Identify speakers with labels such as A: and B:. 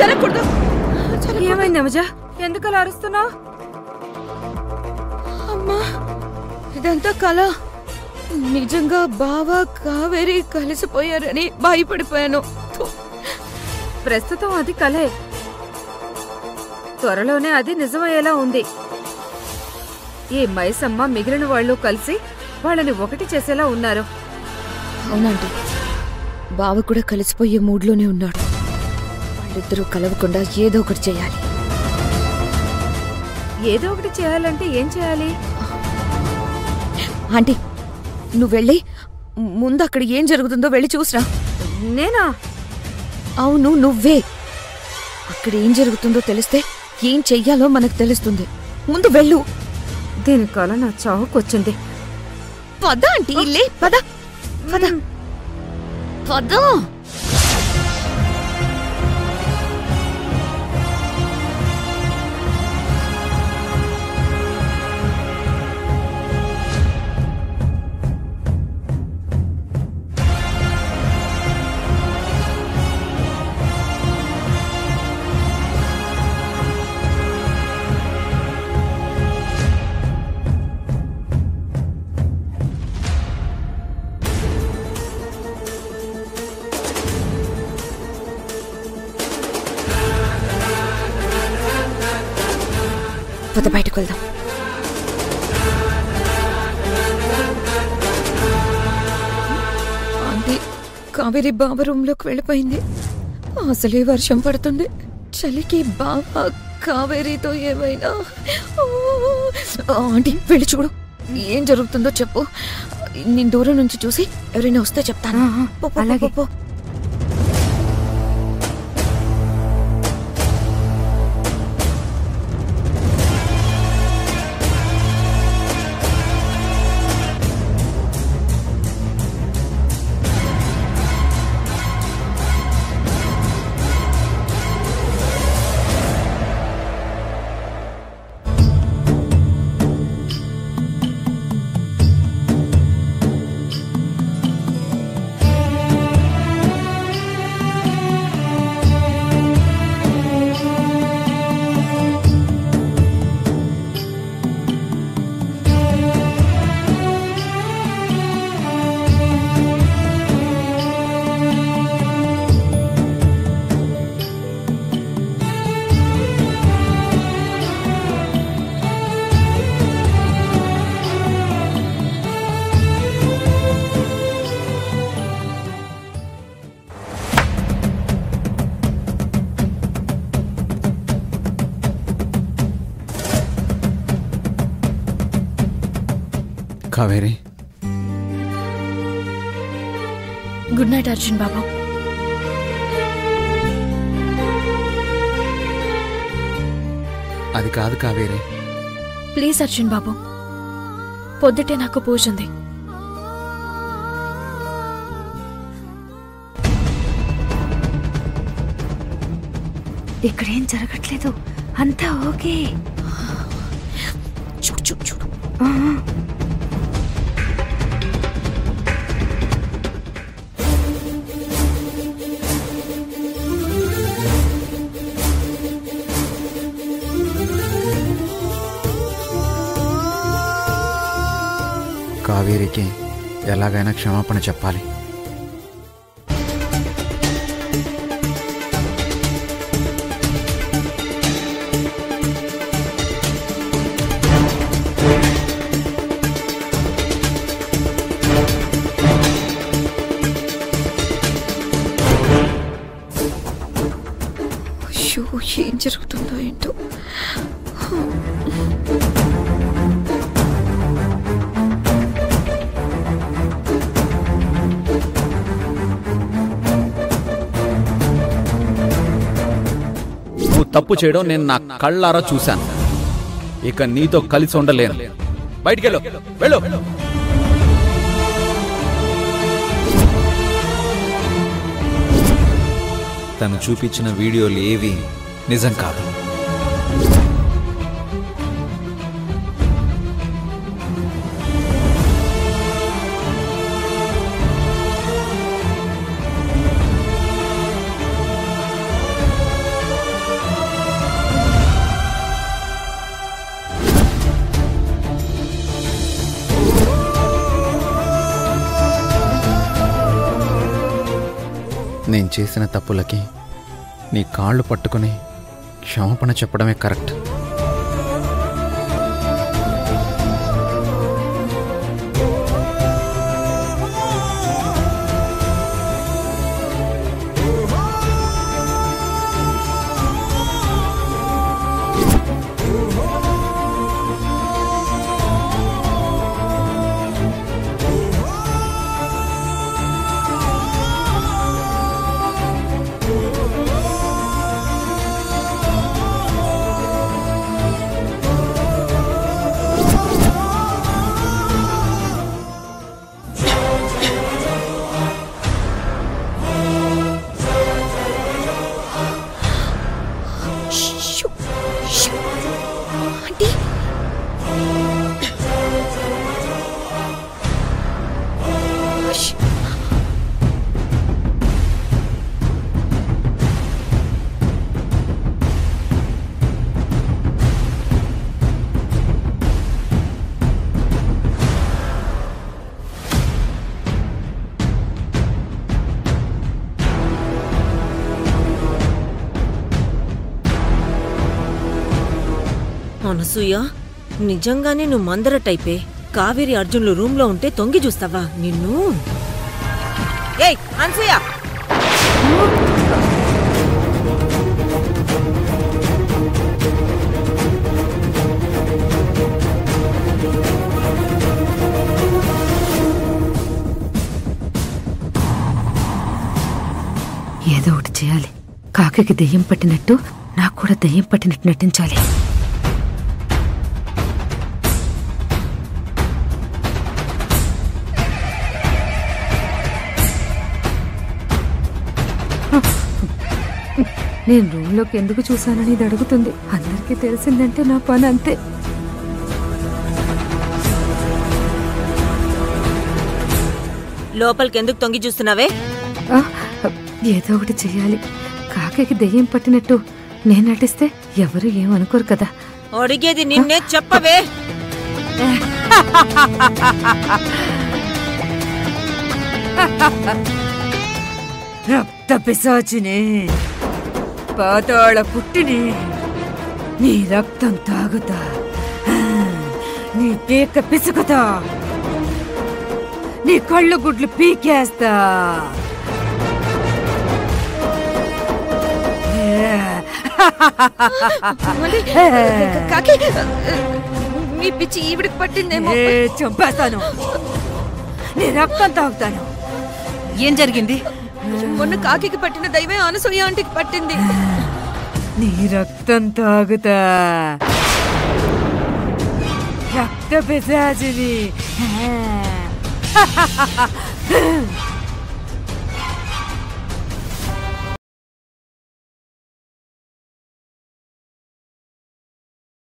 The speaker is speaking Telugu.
A: జరగకూడదు.
B: ఏమైంది అమజ? ఎందుకు అలా అరుస్తున్నావు?
A: అమ్మా, ఇదంతా కళ. నిజంగా బావ కావేరి కలిసిపోయారని భయపడిపోయాను.
B: ప్రస్తుతం అది కలే, త్వరలోనే అది నిజమయ్యేలా ఉంది. ఈ మైసమ్మ మిగిలిన వాళ్ళు కలిసి వాళ్ళని ఒకటి చేసేలా ఉన్నారు.
A: అవునండి, బావ కూడా కలిసిపోయే మూడ్లోనే ఉన్నాడు. వాళ్ళిద్దరూ కలవకుండా ఏదో ఒకటి చేయాలి.
B: ఏదో ఒకటి చేయాలంటే ఏం చేయాలి?
A: ఆంటీ, నువ్వు వెళ్ళి ముందు అక్కడ ఏం జరుగుతుందో వెళ్ళి చూసిరా.
B: నేనా?
A: అవును, నువ్వే. అక్కడ ఏం జరుగుతుందో తెలిస్తే ఏం చెయ్యాలో మనకు తెలుస్తుంది. ముందు వెళ్ళు.
B: దీని కల నా చావుకొచ్చింది.
A: పద ఆంటీ, లే, పద పద పద. పద, బయటకు వెళ్దాం. ఆంటీ, కావేరి బావ రూమ్లోకి వెళ్ళిపోయింది. అసలే వర్షం పడుతుంది. చలికి బావ కావేరితో ఏమైనా. ఆంటీ, వెళ్ళి చూడు, ఏం జరుగుతుందో చెప్పు. నేను దూరం నుంచి చూసి ఎవరైనా వస్తే చెప్తాను.
B: అలాగే.
C: కావేరి,
A: గుడ్ నైట్ అర్జున్ బాబు.
C: అది కాదు కావేరి.
A: ప్లీజ్ అర్జున్ బాబు, పొద్దుటే నాకు పూజ ఉంది.
B: ఇక్కడేం జరగట్లేదు, అంతా ఓకే.
A: చూడు చూడు చూడు.
C: కావేరికి ఎలాగైనా క్షమాపణ చెప్పాలి.
A: అయ్యో, ఏం జరుగుతుందో ఏంటో.
C: తప్పు చేయడం నేను నా కళ్ళారా చూశాను. ఇక నీతో కలిసి ఉండలేను. బయటికెళ్ళు, వెళ్ళు. తను చూపించిన వీడియోలు ఏవి నిజం కాదు. నేను చేసిన తప్పులకి నీ కాళ్ళు పట్టుకుని క్షమాపణ చెప్పడమే కరెక్ట్.
D: అనసూయ, నిజంగానే నువ్వు మందర టైపే. కావేరి అర్జున్లు రూమ్ లో ఉంటే తొంగి చూస్తావా నిన్ను? ఏయ్ అనసూయ!
B: ఏదో ఒకటి చేయాలి. కాకి దెయ్యం పట్టినట్టు నాకు కూడా దెయ్యం పట్టినట్టు నటించాలి. నేను రూమ్లోకి ఎందుకు చూశానని ఇది అడుగుతుంది. అందరికీ తెలిసిందంటే నా పని అంతే.
D: లోపలికెందుకు తొంగి చూస్తున్నావే?
B: ఏదో ఒకటి చెయ్యాలి. కాకి దెయ్యం పట్టినట్టు నేను నటిస్తే ఎవరు ఏమనుకోరు కదా.
D: అడిగేది నిన్నే, చెప్పవే.
B: రక్త పిశాచిని, పాతాళ పుట్టిని, నీ రక్తం తాగుతా, నీ పీక పిసుకుతా, నీ కళ్ళు గుడ్లు పీకేస్తా.
A: మీ పిచ్చి ఈవిడికి పట్టిందేమో.
B: చంపేస్తాను, నీ రక్తం తాగుతాను.
D: ఏం జరిగింది?
A: మొన్న కాకి పట్టిన దైవే అనసూయ ఆంటీకి పట్టింది.
B: నీ రక్తం తాగుతా, రక్త పిశాచిని.